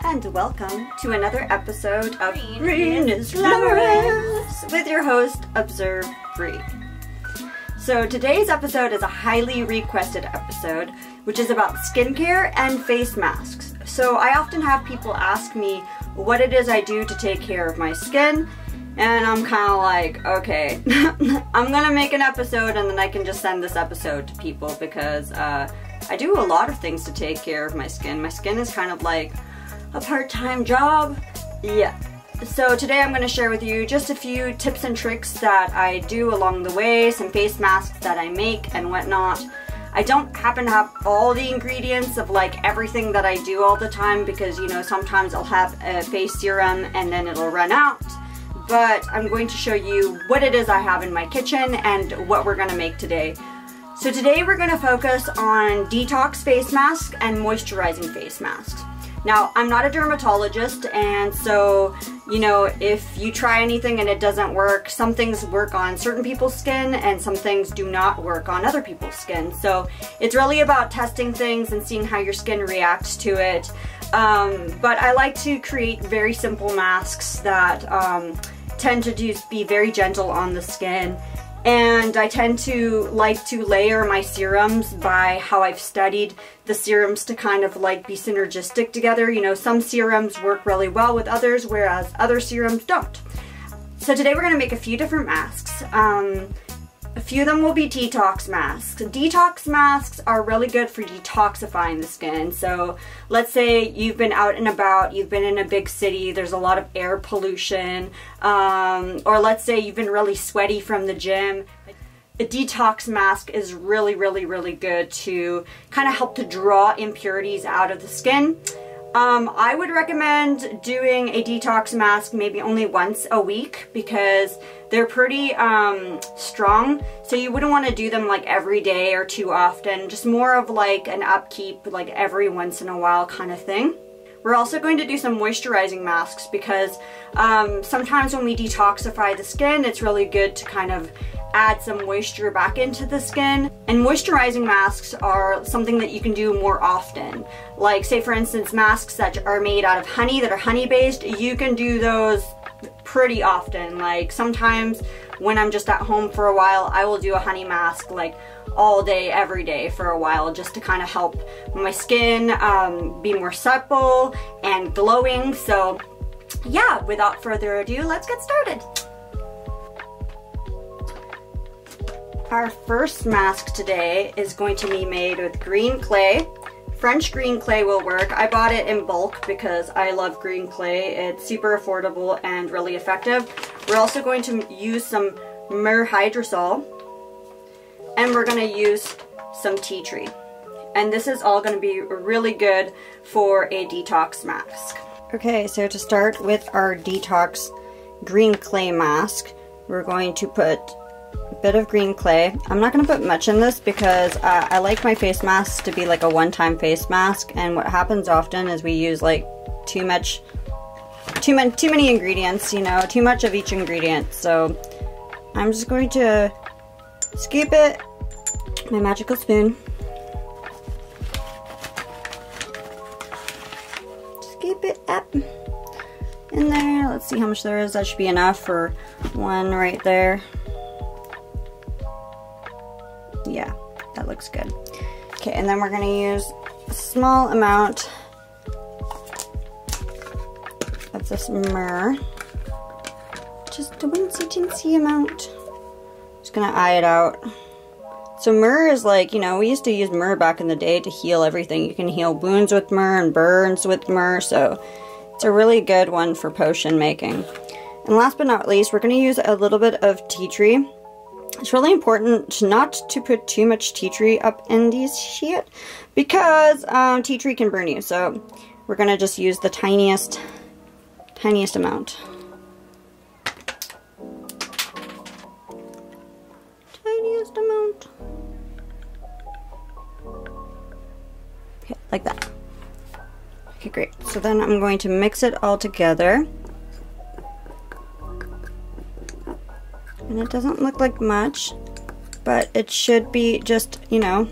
and welcome to another episode of Green is Glamorous with your host, Observe Bree. So today's episode is a highly requested episode, which is about skincare and face masks. So I often have people ask me what it is I do to take care of my skin, and I'm kind of like, okay, I'm gonna make an episode and then I can just send this episode to people because I do a lot of things to take care of my skin. My skin is kind of like a part-time job. Yeah. So today I'm going to share with you just a few tips and tricks that I do along the way, some face masks that I make and whatnot. I don't happen to have all the ingredients of like everything that I do all the time because, you know, sometimes I'll have a face serum and then it'll run out. But I'm going to show you what it is I have in my kitchen and what we're going to make today. So today we're going to focus on detox face masks and moisturizing face masks. Now, I'm not a dermatologist, and so, you know, if you try anything and it doesn't work, some things work on certain people's skin and some things do not work on other people's skin. So it's really about testing things and seeing how your skin reacts to it. But I like to create very simple masks that tend to just be very gentle on the skin. And I tend to like to layer my serums by how I've studied the serums to kind of like be synergistic together. You know, some serums work really well with others, whereas other serums don't. So today we're going to make a few different masks. A few of them will be detox masks. Detox masks are really good for detoxifying the skin. So let's say you've been out and about, you've been in a big city, there's a lot of air pollution, or let's say you've been really sweaty from the gym. A detox mask is really good to kind of help to draw impurities out of the skin. I would recommend doing a detox mask maybe only once a week because they're pretty strong, so you wouldn't want to do them like every day or too often, just more of like an upkeep, like every once in a while kind of thing. We're also going to do some moisturizing masks because sometimes when we detoxify the skin, it's really good to kind of add some moisture back into the skin. And moisturizing masks are something that you can do more often. Like say for instance masks that are made out of honey, that are honey based, you can do those pretty often. Like sometimes when I'm just at home for a while, I will do a honey mask like all day, every day for a while, just to kind of help my skin be more supple and glowing. So yeah, without further ado, let's get started. Our first mask today is going to be made with green clay. French green clay will work. I bought it in bulk because I love green clay. It's super affordable and really effective. We're also going to use some myrrh hydrosol, and we're going to use some tea tree. And this is all going to be really good for a detox mask. Okay, so to start with our detox green clay mask, we're going to put a bit of green clay. I'm not going to put much in this because I like my face masks to be like a one-time face mask, and what happens often is we use like too many ingredients, you know, too much of each ingredient. So I'm just going to scoop it, my magical spoon, scoop it up in there. Let's see how much there is. That should be enough for one right there. Yeah, that looks good. Okay, and then we're going to use a small amount of this myrrh. Just a teensy amount. Just going to eye it out. So myrrh is like, you know, we used to use myrrh back in the day to heal everything. You can heal wounds with myrrh and burns with myrrh, so it's a really good one for potion making. And last but not least, we're going to use a little bit of tea tree. It's really important not to put too much tea tree up in these shit because tea tree can burn you. So we're going to just use the tiniest amount. Tiniest amount. Okay, like that. Okay, great. So then I'm going to mix it all together. And it doesn't look like much, but it should be just, you know,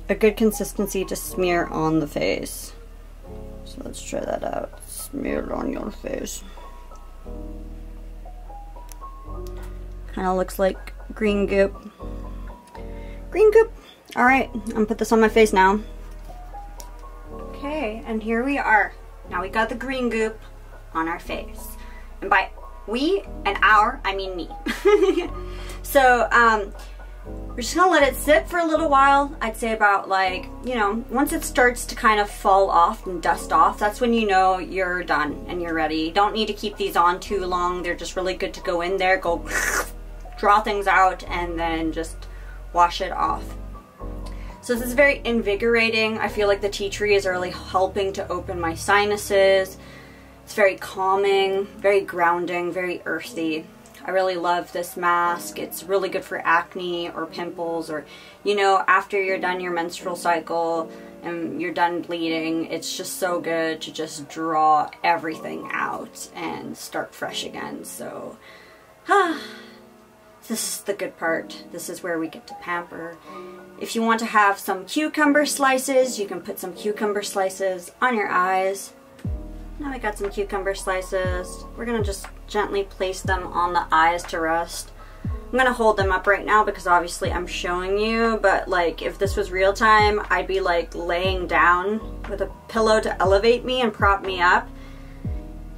a good consistency to smear on the face. So let's try that out. smear it on your face. Kind of looks like green goop. Green goop. All right, I'm gonna put this on my face now. Okay, and here we are. Now we got the green goop on our face. And by we and our, I mean me. So, we're just gonna let it sit for a little while. I'd say about like, you know, once it starts to kind of fall off and dust off, that's when you know you're done and you're ready. You don't need to keep these on too long. They're just really good to go in there, go draw things out, and then just wash it off. So this is very invigorating. I feel like the tea tree is really helping to open my sinuses. It's very calming, very grounding, very earthy. I really love this mask. It's really good for acne or pimples, or, you know, after you're done your menstrual cycle and you're done bleeding, it's just so good to just draw everything out and start fresh again. So, this is the good part. This is where we get to pamper. If you want to have some cucumber slices, you can put some cucumber slices on your eyes. Now we got some cucumber slices. We're gonna just gently place them on the eyes to rest. I'm gonna hold them up right now because obviously I'm showing you, but like if this was real time, I'd be like laying down with a pillow to elevate me and prop me up.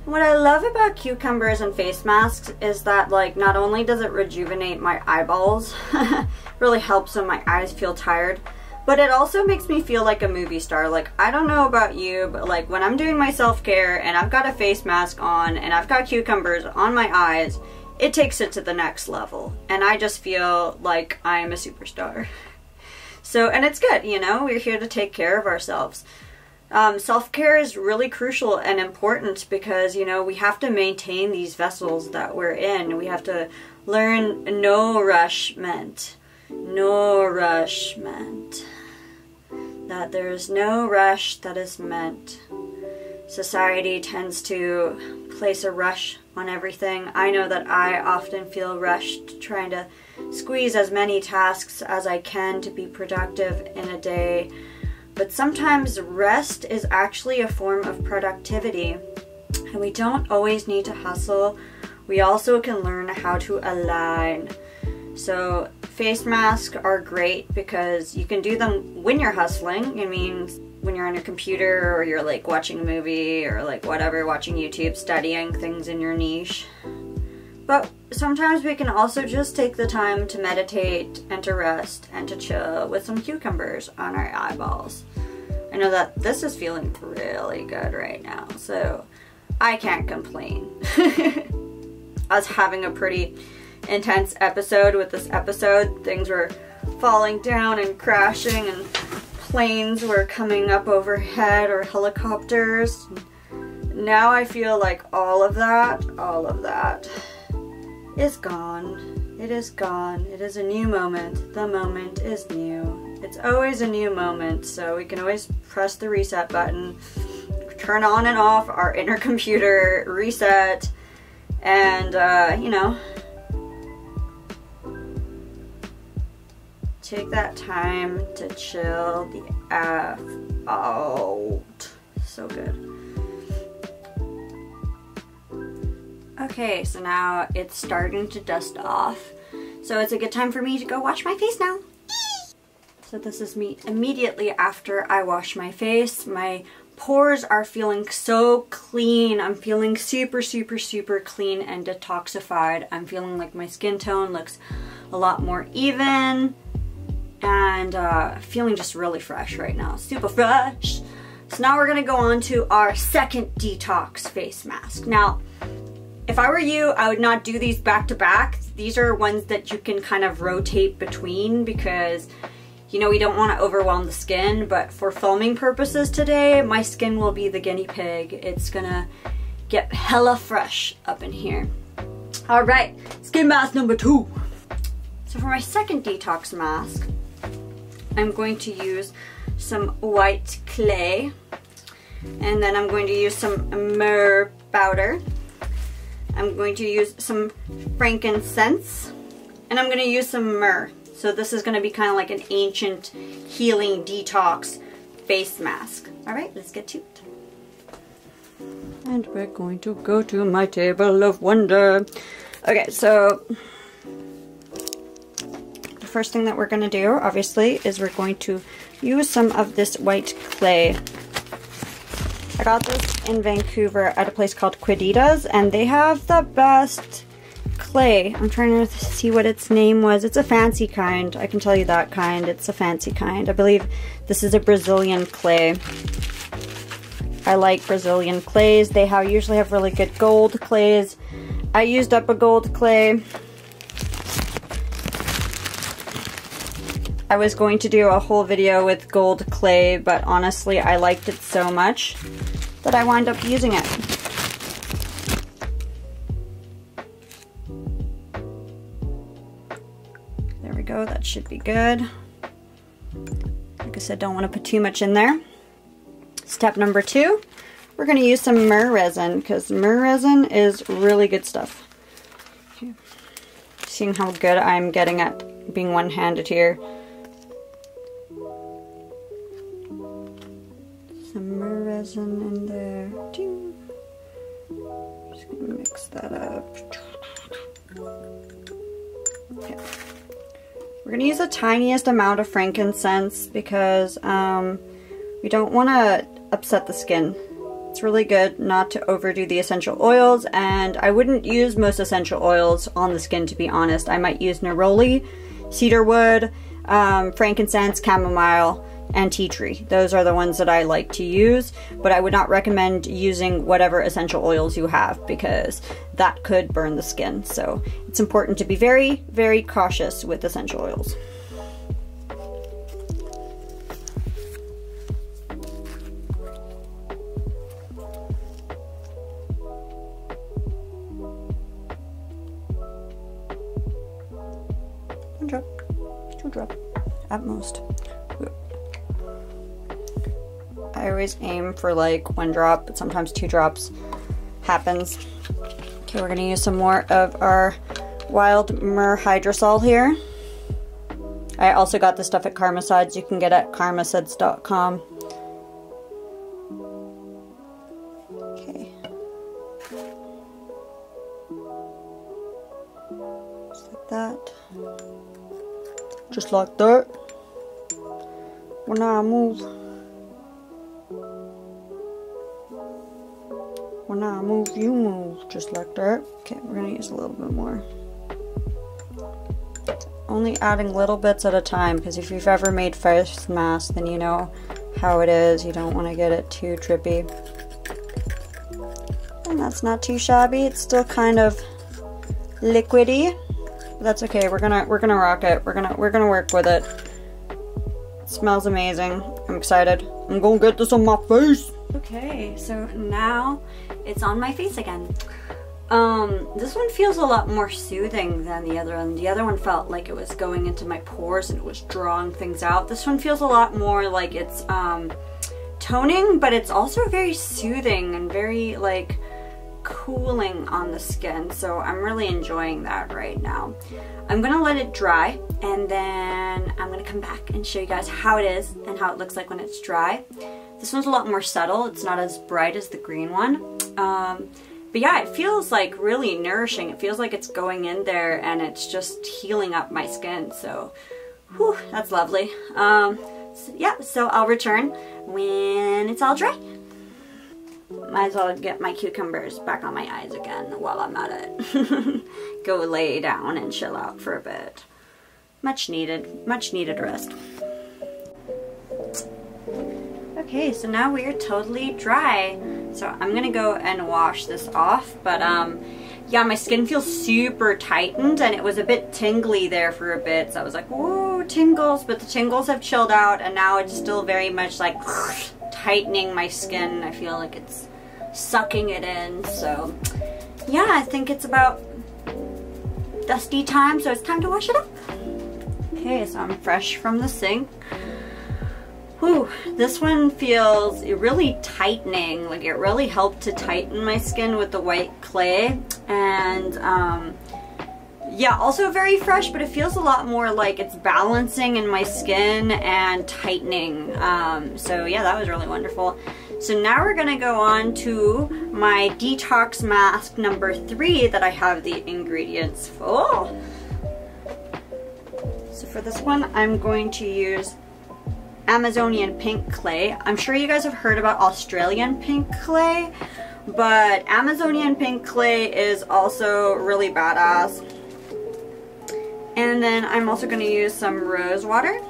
What I love about cucumbers and face masks is that like not only does it rejuvenate my eyeballs, really helps when my eyes feel tired, but it also makes me feel like a movie star. Like, I don't know about you, but like when I'm doing my self-care and I've got a face mask on and I've got cucumbers on my eyes, it takes it to the next level. And I just feel like I'm a superstar. So, and it's good, you know, we're here to take care of ourselves. Self-care is really crucial and important because, you know, we have to maintain these vessels that we're in. We have to learn no rushment. No rushment. That there's no rush that is meant. Society tends to place a rush on everything. I know that I often feel rushed trying to squeeze as many tasks as I can to be productive in a day. But sometimes rest is actually a form of productivity. And we don't always need to hustle. We also can learn how to align. So face masks are great because you can do them when you're hustling. I mean, when you're on your computer or you're like watching a movie or like whatever, watching YouTube, studying things in your niche. But sometimes we can also just take the time to meditate and to rest and to chill with some cucumbers on our eyeballs. I know that this is feeling really good right now, so I can't complain. I was having a pretty intense episode with this episode. Things were falling down and crashing and planes were coming up overhead or helicopters. Now I feel like all of that is gone. It is gone. It is a new moment. The moment is new. It's always a new moment, so we can always press the reset button, turn on and off our inner computer, reset, and you know, take that time to chill the F out. So good. Okay, so now it's starting to dust off. So it's a good time for me to go wash my face now. So this is me immediately after I wash my face. My pores are feeling so clean. I'm feeling super, super, super clean and detoxified. I'm feeling like my skin tone looks a lot more even. And feeling just really fresh right now. Super fresh. So now we're gonna go on to our second detox face mask. Now, if I were you, I would not do these back to back. These are ones that you can kind of rotate between because, you know, we don't want to overwhelm the skin, but for filming purposes today, my skin will be the guinea pig. It's gonna get hella fresh up in here. All right, skin mask number 2. So for my second detox mask, I'm going to use some white clay, and then I'm going to use some myrrh powder. I'm going to use some frankincense, and I'm going to use some myrrh. So this is going to be kind of like an ancient healing detox face mask. All right, let's get to it. And we're going to go to my table of wonder. Okay, so the first thing that we're going to do, obviously, is we're going to use some of this white clay. I got this in Vancouver at a place called Quidita's, and they have the best clay. I'm trying to see what its name was. It's a fancy kind. I can tell you that kind. It's a fancy kind. I believe this is a Brazilian clay. I like Brazilian clays. They usually have really good gold clays. I used up a gold clay. I was going to do a whole video with gold clay, but honestly I liked it so much that I wound up using it. There we go, that should be good. Like I said, don't want to put too much in there. Step number 2, we're going to use some myrrh resin, because myrrh resin is really good stuff. Okay. Seeing how good I'm getting at being one-handed here. Some myrrh resin in there. Just going to mix that up. Okay. We're going to use the tiniest amount of frankincense because we don't want to upset the skin. It's really good not to overdo the essential oils, and I wouldn't use most essential oils on the skin, to be honest. I might use neroli, cedarwood, frankincense, chamomile, and tea tree. Those are the ones that I like to use, but I would not recommend using whatever essential oils you have because that could burn the skin. So it's important to be very, very cautious with essential oils. One drop, 2 drops at most. I always aim for like 1 drop, but sometimes 2 drops happens. Okay, we're gonna use some more of our wild myrrh hydrosol here. I also got this stuff at Karmasides. You can get it at karmasides.com. Okay. Just like that. Just like that. When I move. When I move, you move. Just like that. Okay, we're going to use a little bit more. Only adding little bits at a time, because if you've ever made face masks, then you know how it is. You don't want to get it too drippy. And that's not too shabby. It's still kind of liquidy. But that's okay. We're gonna rock it. We're gonna work with it. It smells amazing. I'm excited. I'm gonna get this on my face. Okay, so now it's on my face again. This one feels a lot more soothing than the other one. The other one felt like it was going into my pores and it was drawing things out. This one feels a lot more like it's toning, but it's also very soothing and very like cooling on the skin. So I'm really enjoying that right now. I'm gonna let it dry and then I'm gonna come back and show you guys how it is and how it looks like when it's dry. This one's a lot more subtle. It's not as bright as the green one. But yeah, it feels like really nourishing. It feels like it's going in there and it's just healing up my skin. So, whew, that's lovely. So I'll return when it's all dry. Might as well get my cucumbers back on my eyes again while I'm at it. Go lay down and chill out for a bit. Much needed rest. Okay, so now we are totally dry. So I'm gonna go and wash this off, but yeah, my skin feels super tightened and it was a bit tingly there for a bit. So I was like, whoa, tingles, but the tingles have chilled out and now it's still very much like tightening my skin. I feel like it's sucking it in. So yeah, I think it's about dusty time, so it's time to wash it up. Okay, so I'm fresh from the sink. Whew, this one feels really tightening. Like it really helped to tighten my skin with the white clay. And yeah, also very fresh, but it feels a lot more like it's balancing in my skin and tightening. So yeah, that was really wonderful. So now we're gonna go on to my detox mask number 3 that I have the ingredients for. So for this one, I'm going to use Amazonian pink clay. I'm sure you guys have heard about Australian pink clay, but Amazonian pink clay is also really badass. And then I'm also going to use some rose water.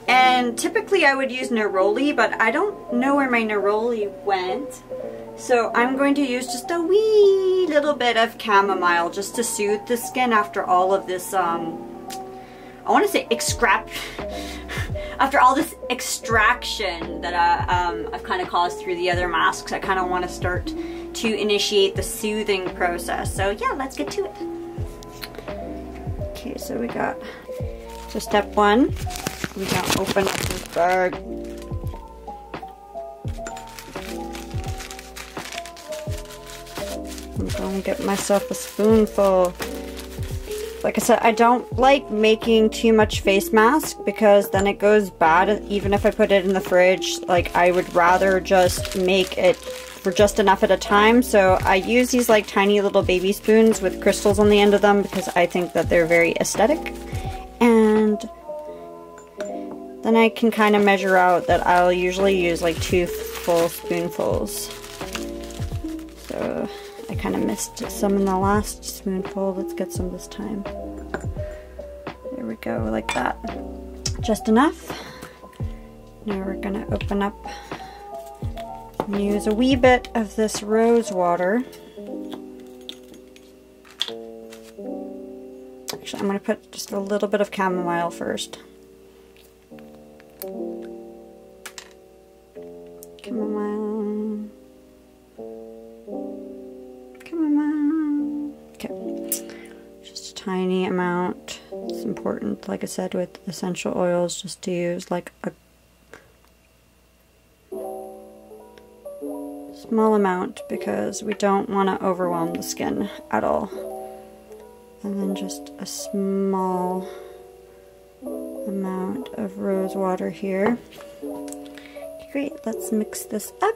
And typically I would use neroli, but I don't know where my neroli went. So I'm going to use just a wee little bit of chamomile just to soothe the skin after all of this, I want to say after all this extraction that I've kind of caused through the other masks. I kind of want to start to initiate the soothing process. So yeah, let's get to it. Okay, so we got, so step 1, we gotta open up this bag. I'm gonna get myself a spoonful. Like I said, I don't like making too much face mask because then it goes bad even if I put it in the fridge. Like, I would rather just make it for just enough at a time. So I use these like tiny little baby spoons with crystals on the end of them because I think that they're very aesthetic. And then I can kind of measure out that I'll usually use like 2 full spoonfuls. So I kind of missed some in the last spoonful. Let's get some this time. There we go, like that. Just enough. Now we're gonna open up and use a wee bit of this rose water. Actually, I'm gonna put just a little bit of chamomile first. Chamomile. Chamomile. Okay. Just a tiny amount. It's important, like I said, with essential oils, just to use like a small amount because we don't want to overwhelm the skin at all. And then just a small amount of rose water here. Okay, great, let's mix this up.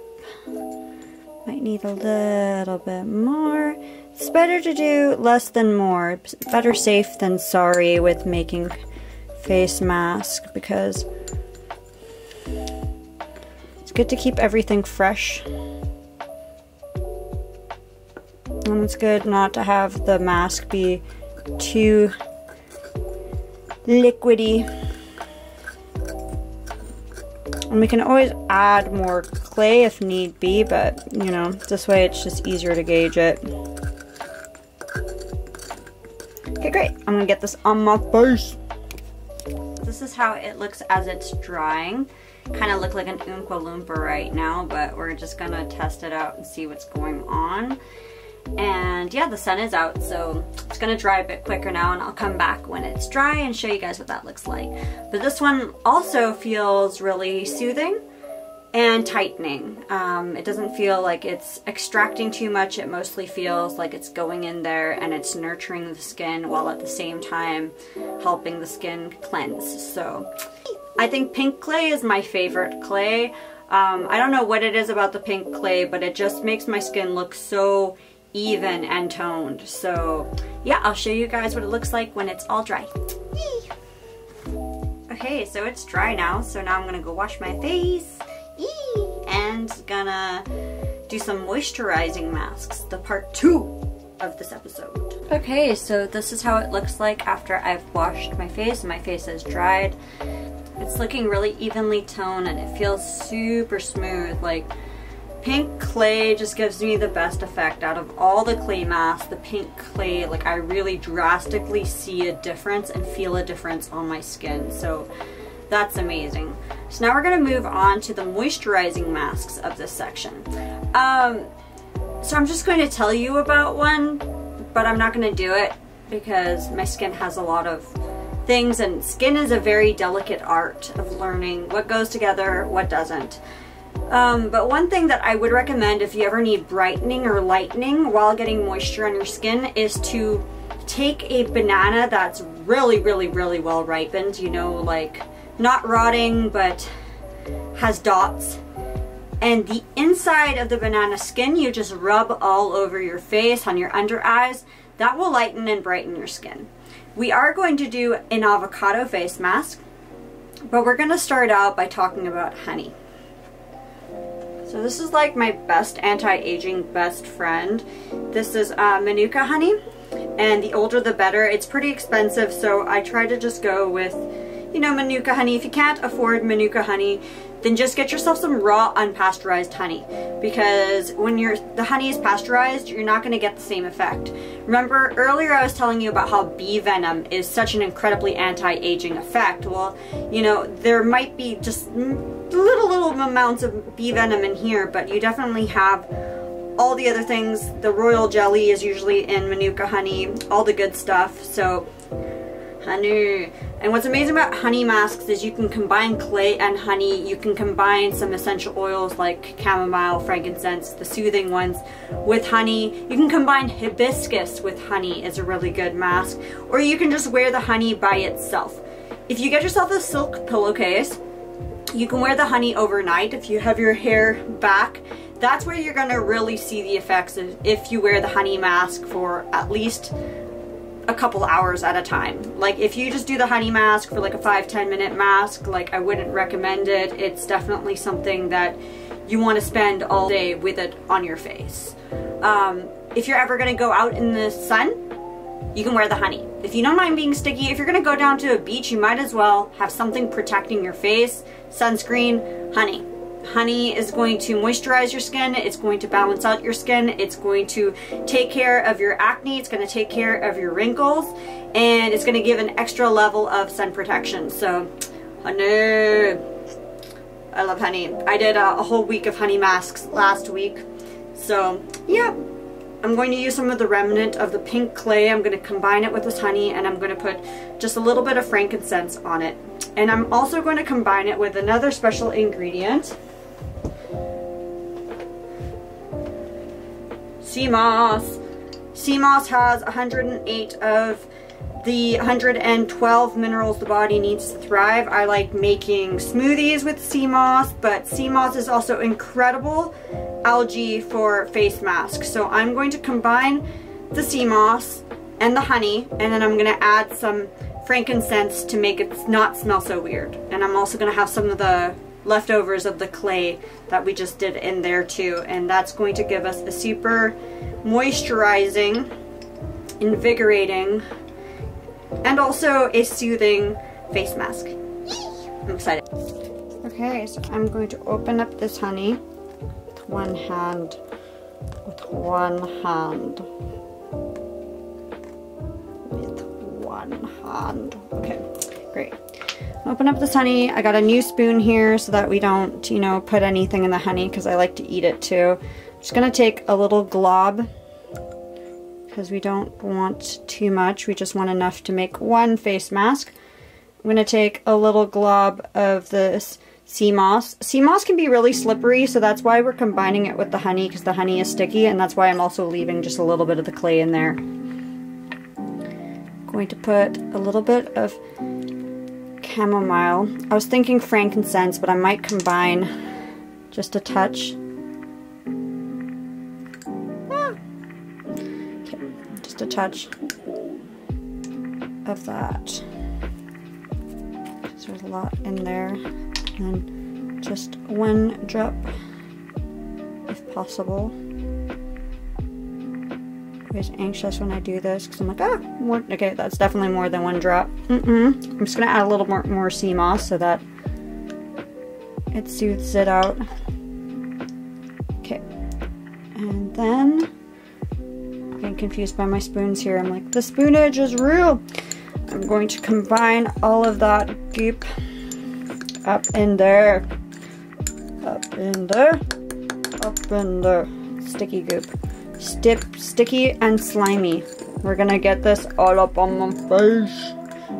Might need a little bit more. It's better to do less than more. Better safe than sorry with making face mask because it's good to keep everything fresh. And it's good not to have the mask be too liquidy. And we can always add more clay if need be, but you know, this way it's just easier to gauge it. Okay, great. I'm gonna get this on my face. This is how it looks as it's drying. Kind of look like an Oompa Loompa right now, but we're just gonna test it out and see what's going on. And yeah, the sun is out, so it's gonna dry a bit quicker now, and I'll come back when it's dry and show you guys what that looks like. But this one also feels really soothing and tightening. It doesn't feel like it's extracting too much. It mostly feels like it's going in there and it's nurturing the skin while at the same time helping the skin cleanse. So I think pink clay is my favorite clay. I don't know what it is about the pink clay, but it just makes my skin look so even and toned. So yeah, I'll show you guys what it looks like when it's all dry. Yee. Okay, so it's dry now, so now I'm gonna go wash my face. Yee. And gonna do some moisturizing masks, the part 2 of this episode. Okay, so this is how it looks like after I've washed my face and my face is dried. It's looking really evenly toned and it feels super smooth. Like, pink clay just gives me the best effect out of all the clay masks. The pink clay, like, I really drastically see a difference and feel a difference on my skin. So that's amazing. So now we're gonna move on to the moisturizing masks of this section. So I'm just going to tell you about one, but I'm not gonna do it because my skin has a lot of things, and skin is a very delicate art of learning what goes together, what doesn't. But one thing that I would recommend if you ever need brightening or lightening while getting moisture on your skin is to take a banana that's really, really, really well ripened, you know, like not rotting but has dots, And the inside of the banana skin, you just rub all over your face, on your under eyes. That will lighten and brighten your skin. We are going to do an avocado face mask, but we're going to start out by talking about honey. So this is like my best anti-aging best friend. This is Manuka honey, and the older the better. It's pretty expensive, so I try to just go with, you know, Manuka honey. If you can't afford Manuka honey, then just get yourself some raw unpasteurized honey, because when the honey is pasteurized, you're not going to get the same effect. Remember earlier I was telling you about how bee venom is such an incredibly anti-aging effect. Well, you know, there might be just little amounts of bee venom in here, but you definitely have all the other things. The royal jelly is usually in Manuka honey, all the good stuff. So honey. And what's amazing about honey masks is you can combine clay and honey. You can combine some essential oils like chamomile, frankincense, the soothing ones, with honey. You can combine hibiscus with honey is a really good mask. Or you can just wear the honey by itself. If you get yourself a silk pillowcase, you can wear the honey overnight if you have your hair back. That's where you're going to really see the effects if you wear the honey mask for at least a couple hours at a time. Like if you just do the honey mask for like a 5-10 minute mask, like I wouldn't recommend it. It's definitely something that you want to spend all day with it on your face. If you're ever going to go out in the sun, you can wear the honey. If you don't mind being sticky, if you're going to go down to a beach, you might as well have something protecting your face. Sunscreen, honey. Honey is going to moisturize your skin, it's going to balance out your skin, it's going to take care of your acne, it's going to take care of your wrinkles, and it's going to give an extra level of sun protection. So, honey. I love honey. I did a whole week of honey masks last week. So, yeah. I'm going to use some of the remnant of the pink clay. I'm going to combine it with this honey, and I'm going to put just a little bit of frankincense on it. And I'm also going to combine it with another special ingredient. Sea moss. Sea moss has 108 of the 112 minerals the body needs to thrive. I like making smoothies with sea moss, but sea moss is also incredible algae for face masks. So I'm going to combine the sea moss and the honey, and then I'm going to add some frankincense to make it not smell so weird. And I'm also going to have some of the leftovers of the clay that we just did in there too, and that's going to give us a super moisturizing, invigorating, and also a soothing face mask. I'm excited. Okay, so I'm going to open up this honey with one hand. Okay, great. Open up this honey. I got a new spoon here so that we don't, you know, put anything in the honey, because I like to eat it too. I'm just going to take a little glob, because we don't want too much. We just want enough to make one face mask. I'm going to take a little glob of this sea moss. Sea moss can be really slippery, so that's why we're combining it with the honey, because the honey is sticky, and that's why I'm also leaving just a little bit of the clay in there. I'm going to put a little bit of chamomile. I was thinking frankincense, but I might combine just a touch. Okay, just a touch of that. So there's a lot in there, and just one drop if possible. I'm always anxious when I do this, because I'm like, ah, more. Okay, that's definitely more than one drop. I'm just gonna add a little more sea moss so that it soothes it out. Okay, and then I'm getting confused by my spoons here. I'm like, the spoonage is real. I'm going to combine all of that goop up in there, up in there, up in there. Sticky goop. Sticky and slimy. We're gonna get this all up on my face.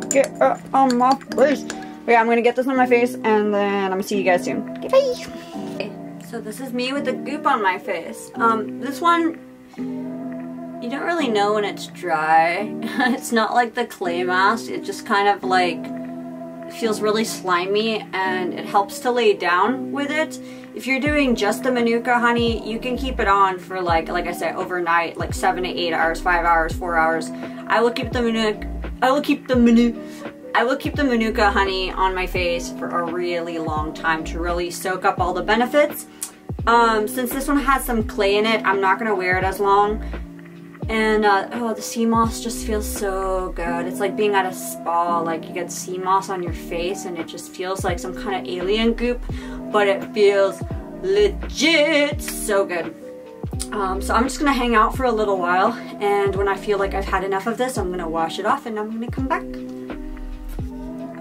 Get it on my face. Okay, I'm gonna get this on my face, and then I'm gonna see you guys soon. Okay, bye. Okay, so this is me with the goop on my face. This one, you don't really know when it's dry. It's not like the clay mask. It just kind of like feels really slimy, and it helps to lay down with it. If you're doing just the Manuka honey, you can keep it on for like I said, overnight, like 7 to 8 hours, 5 hours, 4 hours. I will keep the Manuka honey on my face for a really long time to really soak up all the benefits. Since this one has some clay in it, I'm not gonna wear it as long. And oh, the sea moss just feels so good. It's like being at a spa, like you get sea moss on your face and it just feels like some kind of alien goop, but it feels legit so good. So I'm just gonna hang out for a little while, and when I feel like I've had enough of this, I'm gonna wash it off and I'm gonna come back.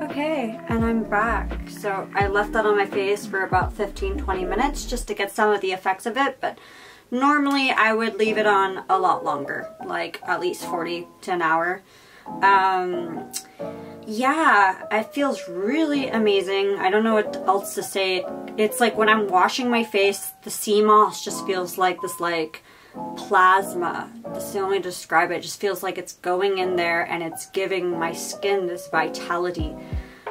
Okay, and I'm back. So I left that on my face for about 15-20 minutes just to get some of the effects of it, but normally I would leave it on a lot longer, like at least 40 to an hour. Yeah, it feels really amazing. I don't know what else to say. It's like when I'm washing my face, the sea moss just feels like this like plasma. That's the only way to describe it. It just feels like it's going in there and it's giving my skin this vitality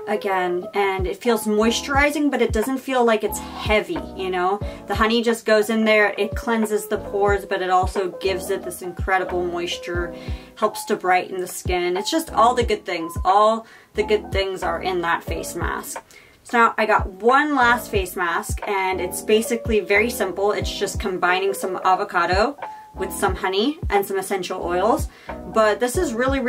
again, and it feels moisturizing, but it doesn't feel like it's heavy, you know? The honey just goes in there, it cleanses the pores, but it also gives it this incredible moisture, helps to brighten the skin. It's just all the good things. All the good things are in that face mask. So now I got one last face mask, and it's basically very simple. It's just combining some avocado with some honey and some essential oils, but this is really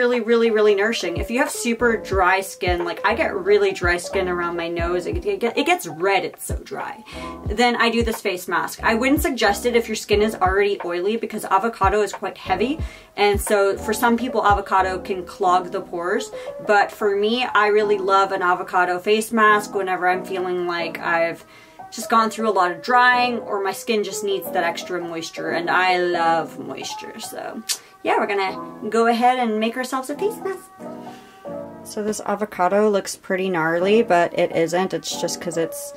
nourishing. If you have super dry skin, like I get really dry skin around my nose, it gets red, it's so dry, then I do this face mask. I wouldn't suggest it if your skin is already oily, because avocado is quite heavy, and so for some people avocado can clog the pores, but for me, I really love an avocado face mask whenever I'm feeling like I've just gone through a lot of drying, or my skin just needs that extra moisture, and I love moisture. So yeah, we're gonna go ahead and make ourselves a face mask. So this avocado looks pretty gnarly, but it isn't. It's just because it's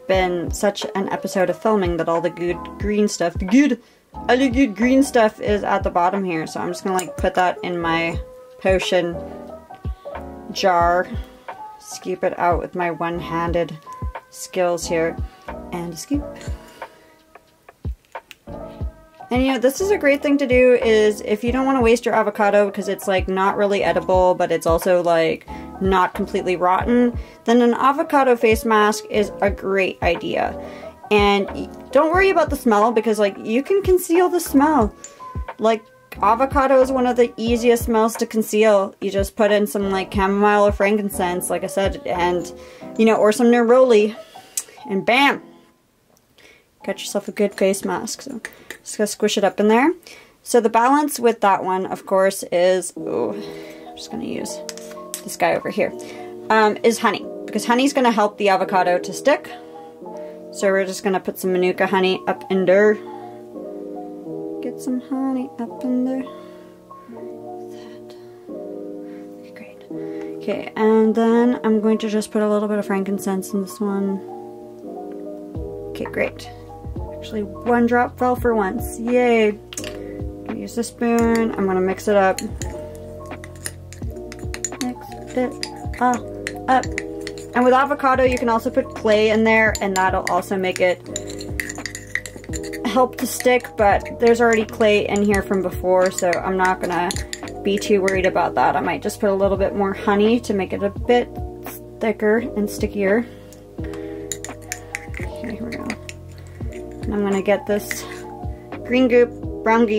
been such an episode of filming that all the good green stuff, all the good green stuff is at the bottom here. So I'm just gonna like put that in my potion jar, scoop it out with my one-handed skills here, and a scoop. And you know, this is a great thing to do is if you don't want to waste your avocado because it's like not really edible, but it's also like not completely rotten, then an avocado face mask is a great idea. And don't worry about the smell, because like you can conceal the smell. Like avocado is one of the easiest smells to conceal. You just put in some like chamomile or frankincense, like I said, and you know, or some neroli, and bam, got yourself a good face mask. So just gonna squish it up in there. So the balance with that one, of course, is, oh, I'm just gonna use this guy over here, is honey, because honey's gonna help the avocado to stick. So we're just gonna put some Manuka honey up in there. Get some honey up in there. Okay, great. Okay, and then I'm going to just put a little bit of frankincense in this one. Okay, great. Actually, one drop fell for once. Yay! I'm gonna use the spoon. I'm gonna mix it up. Mix it up. And with avocado, you can also put clay in there, and that'll also make it help to stick, but there's already clay in here from before, so I'm not gonna be too worried about that. I might just put a little bit more honey to make it a bit thicker and stickier. Okay, here we go. And I'm gonna get this green goop, green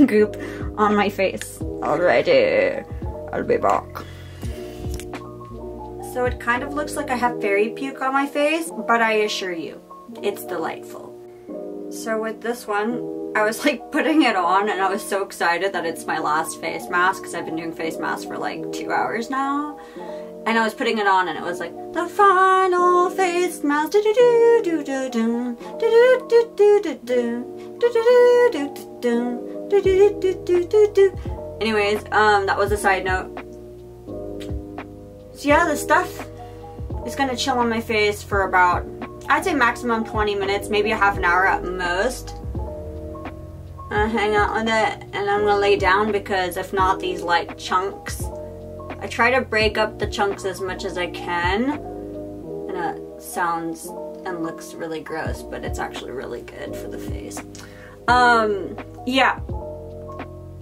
goop on my face. Alrighty, I'll be back. So it kind of looks like I have fairy puke on my face, but I assure you, it's delightful. So with this one, I was like putting it on and I was so excited that it's my last face mask, because I've been doing face masks for like 2 hours now. And I was putting it on and it was like, the final face mask. Anyways, that was a side note. So yeah, the stuff is gonna chill on my face for about, I'd say maximum 20 minutes, maybe a half an hour at most. Hang out with it, and I'm gonna lay down, because if not, these like chunks I try to break up the chunks as much as I can, and it sounds and looks really gross, but it's actually really good for the face. Yeah.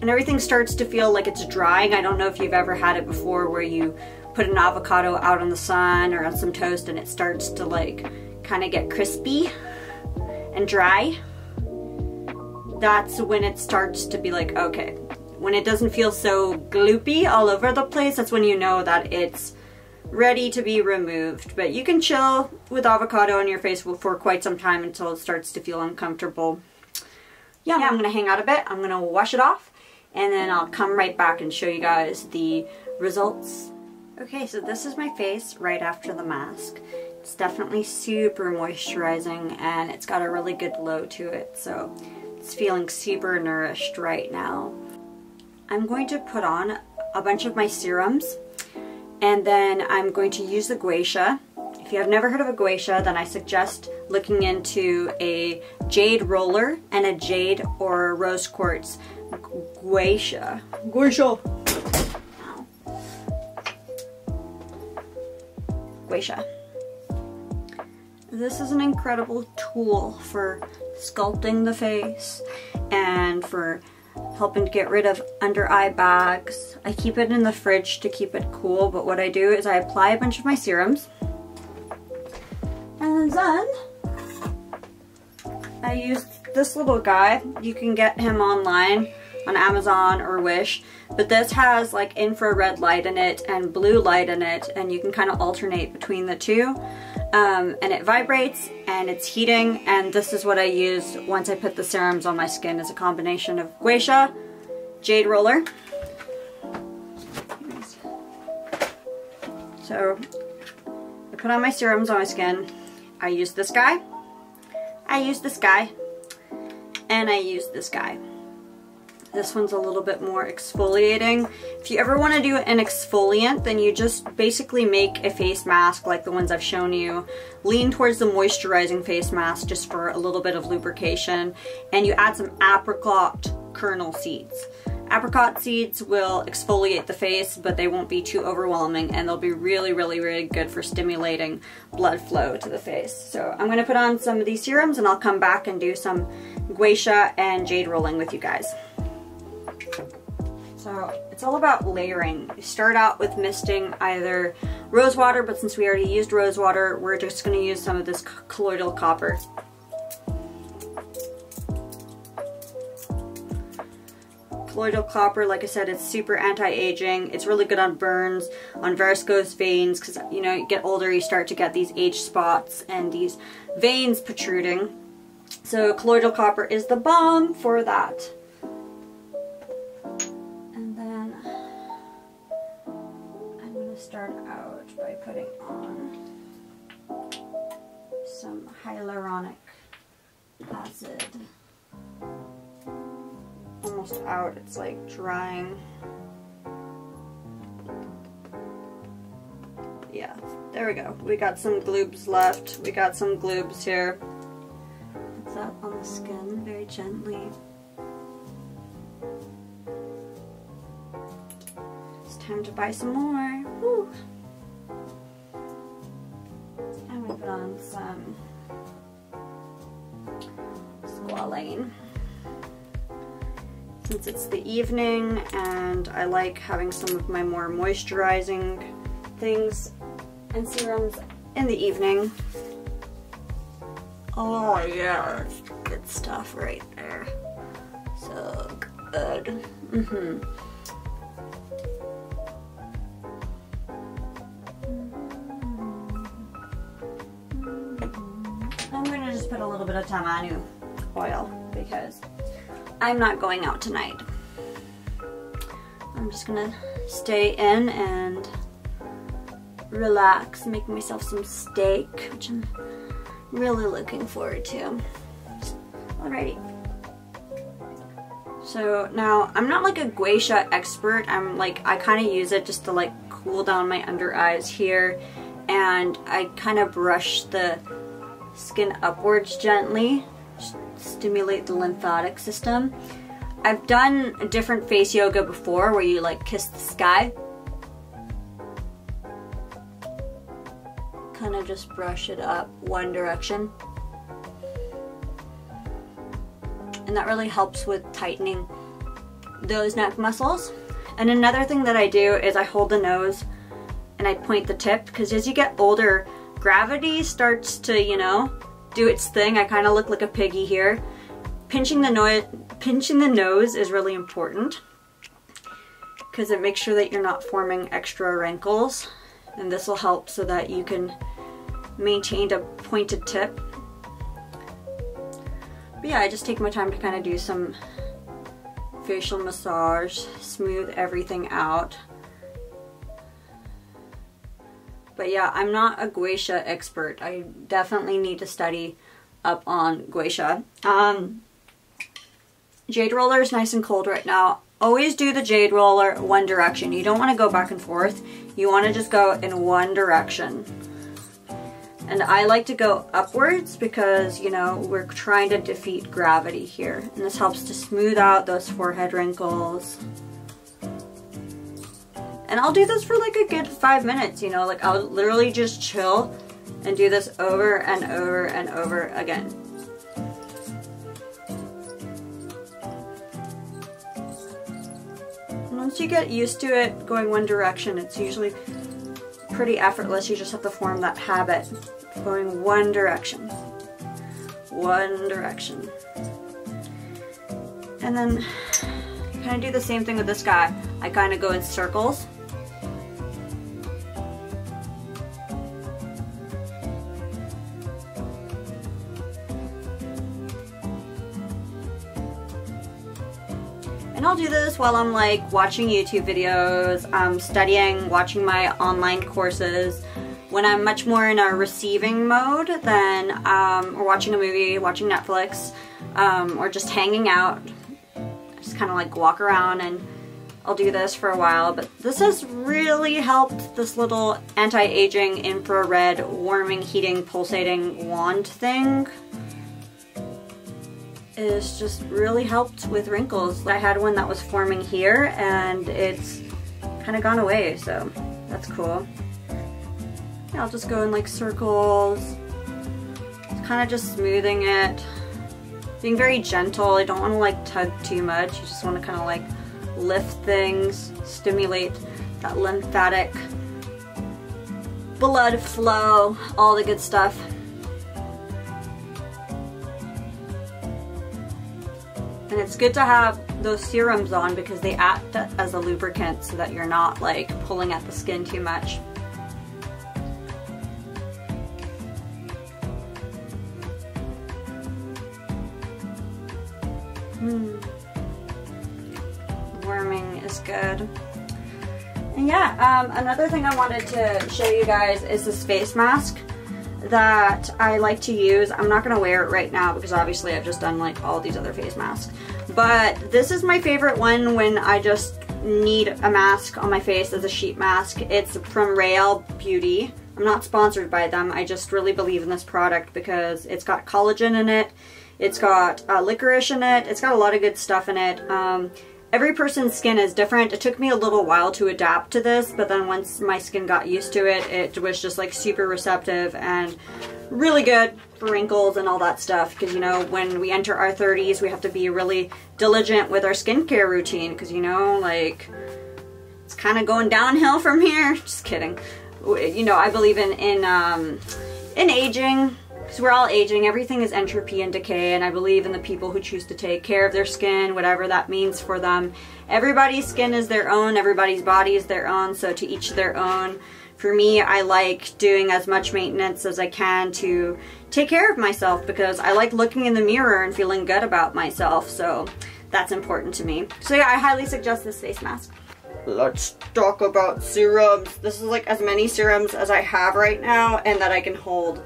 And everything starts to feel like it's drying. I don't know if you've ever had it before where you put an avocado out on the sun or on some toast and it starts to like kind of get crispy and dry. That's when it starts to be like, okay. When it doesn't feel so gloopy all over the place, that's when you know that it's ready to be removed. But you can chill with avocado on your face for quite some time until it starts to feel uncomfortable. Yeah, I'm gonna hang out a bit. I'm gonna wash it off and then I'll come right back and show you guys the results. Okay, so this is my face right after the mask. It's definitely super moisturizing and it's got a really good glow to it, so it's feeling super nourished right now. I'm going to put on a bunch of my serums and then I'm going to use the gua sha. If you have never heard of a gua sha, then I suggest looking into a jade roller and a jade or rose quartz gua sha. Gua sha. Gua sha. This is an incredible tool for sculpting the face and for helping to get rid of under eye bags. I keep it in the fridge to keep it cool, but what I do is I apply a bunch of my serums and then I use this little guy. You can get him online on Amazon or Wish, but this has like infrared light in it and blue light in it, and you can kind of alternate between the two. And it vibrates and it's heating, and this is what I use once I put the serums on my skin. Is a combination of gua sha, jade roller. So I put on my serums on my skin. I use this guy, I use this guy, and I use this guy. This one's a little bit more exfoliating. If you ever want to do an exfoliant, then you just basically make a face mask like the ones I've shown you. Lean towards the moisturizing face mask just for a little bit of lubrication. And you add some apricot kernel seeds. Apricot seeds will exfoliate the face, but they won't be too overwhelming, and they'll be really, really, really good for stimulating blood flow to the face. So I'm going to put on some of these serums and I'll come back and do some gua sha and jade rolling with you guys. So it's all about layering. You start out with misting either rose water, but since we already used rose water, we're just going to use some of this colloidal copper. Colloidal copper, like I said, it's super anti-aging. It's really good on burns, on varicose veins, because you know, you get older, you start to get these age spots and these veins protruding. So colloidal copper is the bomb for that. Start out by putting on some hyaluronic acid. Almost out, it's like drying. Yeah, there we go. We got some gloobs left. We got some gloobs here. Put that on the skin very gently. Time to buy some more. Woo. I'm gonna put on some squalane. Since it's the evening and I like having some of my more moisturizing things and serums in the evening. Oh yeah, that's good stuff right there. So good. Put a little bit of tamanu oil because I'm not going out tonight. I'm just gonna stay in and relax, make myself some steak, which I'm really looking forward to. Alrighty. So now, I'm not like a gua sha expert. I kind of use it just to like cool down my under eyes here, and I kind of brush the skin upwards gently, stimulate the lymphatic system. I've done a different face yoga before where you like kiss the sky, kind of just brush it up one direction. And that really helps with tightening those neck muscles. And another thing that I do is I hold the nose and I point the tip, because as you get older, gravity starts to, you know, do its thing. I kind of look like a piggy here. Pinching the nose is really important, because it makes sure that you're not forming extra wrinkles, and this will help so that you can maintain a pointed tip. But yeah, I just take my time to kind of do some facial massage, smooth everything out. But yeah, I'm not a gua sha expert. I definitely need to study up on gua sha. Jade roller is nice and cold right now. Always do the jade roller one direction. You don't want to go back and forth. You want to just go in one direction. And I like to go upwards because, you know, we're trying to defeat gravity here. And this helps to smooth out those forehead wrinkles. And I'll do this for like a good 5 minutes, you know, like I'll literally just chill and do this over and over and over again. And once you get used to it going one direction, it's usually pretty effortless. You just have to form that habit of going one direction. One direction. And then kind of do the same thing with this guy. I kind of go in circles. And I'll do this while I'm like watching YouTube videos, studying, watching my online courses. When I'm much more in a receiving mode, then or watching a movie, watching Netflix, or just hanging out. Just kind of like walk around, and I'll do this for a while. But this has really helped. This little anti-aging infrared warming, heating, pulsating wand thing is just really helped with wrinkles. I had one that was forming here and it's kind of gone away, so that's cool. Yeah, I'll just go in like circles, kind of just smoothing it, being very gentle. I don't want to like tug too much. You just want to kind of like lift things, stimulate that lymphatic blood flow, all the good stuff. And it's good to have those serums on because they act as a lubricant so that you're not like pulling at the skin too much. Warming is good. And yeah, another thing I wanted to show you guys is this face mask that I like to use. I'm not going to wear it right now because obviously I've just done like all these other face masks. But this is my favorite one when I just need a mask on my face as a sheet mask. It's from Real Beauty. I'm not sponsored by them. I just really believe in this product because it's got collagen in it. It's got licorice in it. It's got a lot of good stuff in it. Every person's skin is different. It took me a little while to adapt to this, but then once my skin got used to it, it was just like super receptive and really good for wrinkles and all that stuff. Because, you know, when we enter our 30s, we have to be really diligent with our skincare routine because, you know, like it's kind of going downhill from here. Just kidding. You know, I believe in aging. Because we're all aging, everything is entropy and decay, and I believe in the people who choose to take care of their skin, whatever that means for them. Everybody's skin is their own, everybody's body is their own, so to each their own. For me, I like doing as much maintenance as I can to take care of myself because I like looking in the mirror and feeling good about myself, so that's important to me. So yeah, I highly suggest this face mask. Let's talk about serums. This is like as many serums as I have right now and that I can hold.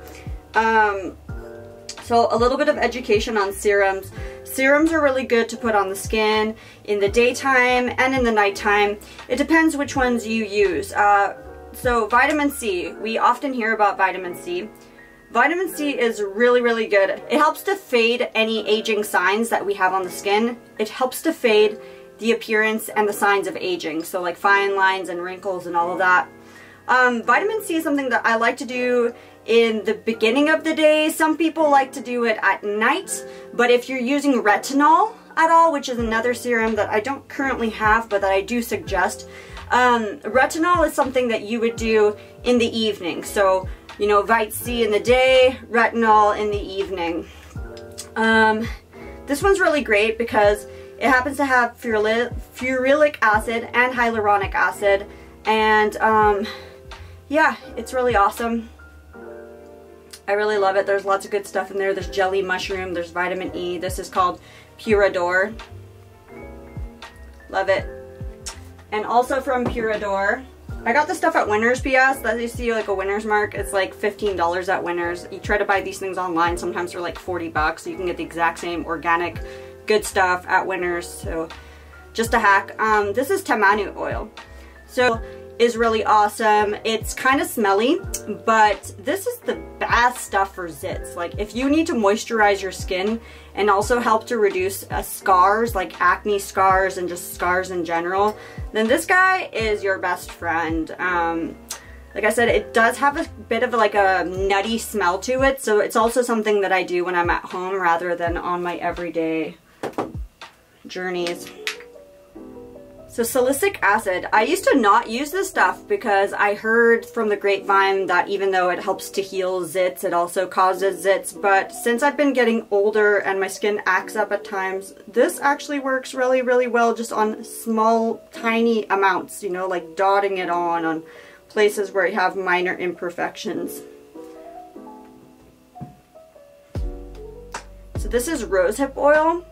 So a little bit of education on serums. Serums are really good to put on the skin in the daytime and in the nighttime. It depends which ones you use. So vitamin C, we often hear about vitamin C. Vitamin C is really, really good. It helps to fade any aging signs that we have on the skin. It helps to fade the appearance and the signs of aging. So like fine lines and wrinkles and all of that. Vitamin C is something that I like to do in the beginning of the day. Some people like to do it at night, but if you're using retinol at all, which is another serum that I don't currently have, but that I do suggest, retinol is something that you would do in the evening. So, you know, Vit C in the day, retinol in the evening. This one's really great because it happens to have ferulic acid and hyaluronic acid, and yeah, it's really awesome. I really love it. There's lots of good stuff in there. There's jelly mushroom, there's vitamin E. This is called Purador. Love it. And also from Purador, I got this stuff at Winners PS. That you see like a Winners mark. It's like $15 at Winners. You try to buy these things online, sometimes they're like 40 bucks. You can get the exact same organic good stuff at Winners. So just a hack. This is Tamanu oil. So is really awesome. It's kind of smelly, but this is the best stuff for zits. Like if you need to moisturize your skin and also help to reduce scars, like acne scars and just scars in general, then this guy is your best friend. Like I said, it does have a bit of like a nutty smell to it, so it's also something that I do when I'm at home rather than on my everyday journeys. So salicylic acid, I used to not use this stuff because I heard from the grapevine that even though it helps to heal zits, it also causes zits. But since I've been getting older and my skin acts up at times, this actually works really, really well just on small, tiny amounts, you know, like dotting it on places where you have minor imperfections. So this is rosehip oil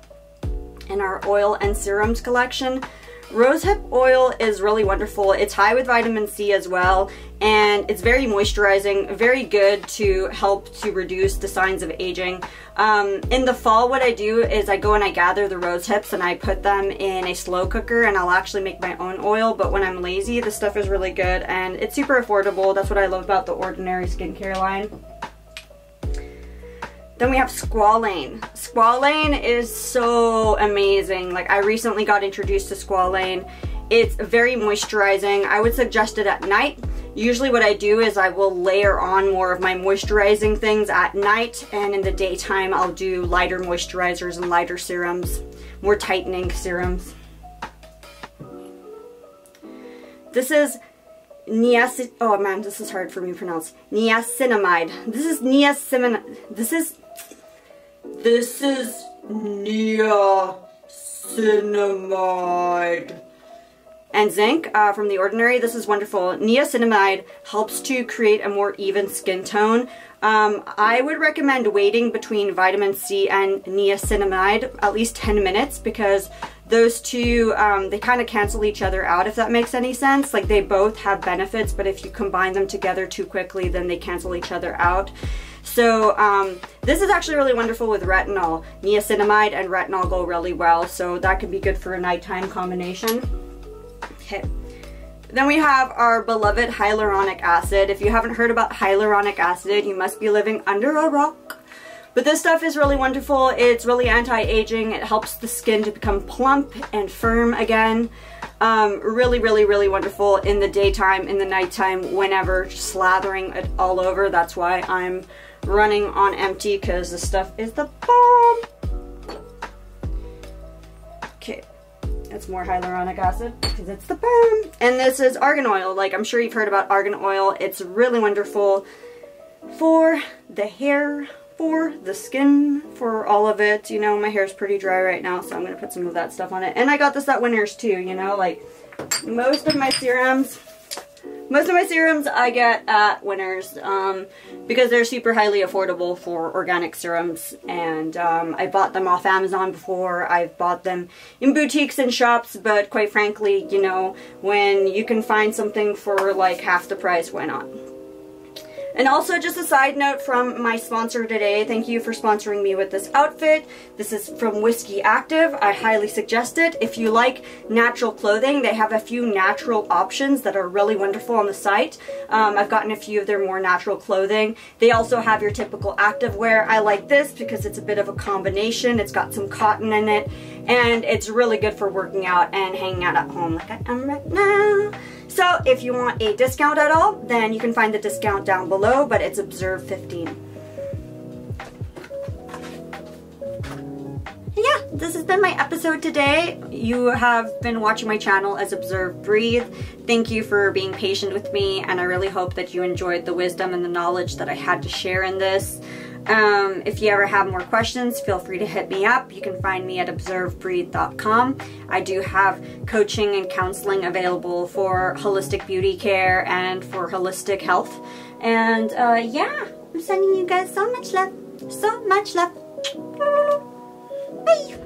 in our oil and serums collection. Rosehip oil is really wonderful. It's high with vitamin C as well, and it's very moisturizing, very good to help to reduce the signs of aging. In the fall, what I do is I go and I gather the rose hips and I put them in a slow cooker, and I'll actually make my own oil. But when I'm lazy, this stuff is really good and it's super affordable. That's what I love about the Ordinary skincare line. Then we have squalane. Squalane is so amazing. Like I recently got introduced to squalane. It's very moisturizing. I would suggest it at night. Usually what I do is I will layer on more of my moisturizing things at night, and in the daytime I'll do lighter moisturizers and lighter serums, more tightening serums. This is oh man, this is hard for me to pronounce. Niacinamide. This is niacinamide. This is niacinamide. And zinc from The Ordinary. This is wonderful. Niacinamide helps to create a more even skin tone. I would recommend waiting between vitamin C and niacinamide at least 10 minutes because those two, they kind of cancel each other out, if that makes any sense. Like they both have benefits, but if you combine them together too quickly, then they cancel each other out. So this is actually really wonderful with retinol. Niacinamide and retinol go really well, so that could be good for a nighttime combination. Okay. Then we have our beloved hyaluronic acid. If you haven't heard about hyaluronic acid, you must be living under a rock. But this stuff is really wonderful. It's really anti-aging. It helps the skin to become plump and firm again. Really, really, really wonderful in the daytime, in the nighttime, whenever, slathering it all over. That's why I'm running on empty, because this stuff is the bomb. Okay. It's more hyaluronic acid because it's the bomb. And this is argan oil. Like, I'm sure you've heard about argan oil. It's really wonderful for the hair, for the skin, for all of it. You know, my hair is pretty dry right now, so I'm going to put some of that stuff on it. And I got this at Winners too, you know, like most of my serums I get at Winners because they're super highly affordable for organic serums, and I bought them off Amazon before. I've bought them in boutiques and shops, but quite frankly, you know, when you can find something for like half the price, why not? And also, just a side note from my sponsor today, thank you for sponsoring me with this outfit. This is from Whiskey Active. I highly suggest it. If you like natural clothing, they have a few natural options that are really wonderful on the site. I've gotten a few of their more natural clothing. They also have your typical active wear. I like this because it's a bit of a combination. It's got some cotton in it, and it's really good for working out and hanging out at home like I am right now. So if you want a discount at all, then you can find the discount down below, but it's Observe 15. Yeah, this has been my episode today. You have been watching my channel as Observe Breathe. Thank you for being patient with me, and I really hope that you enjoyed the wisdom and the knowledge that I had to share in this. If you ever have more questions, feel free to hit me up. You can find me at observebreathe.com. I do have coaching and counseling available for holistic beauty care and for holistic health. And yeah, I'm sending you guys so much love. So much love. Bye.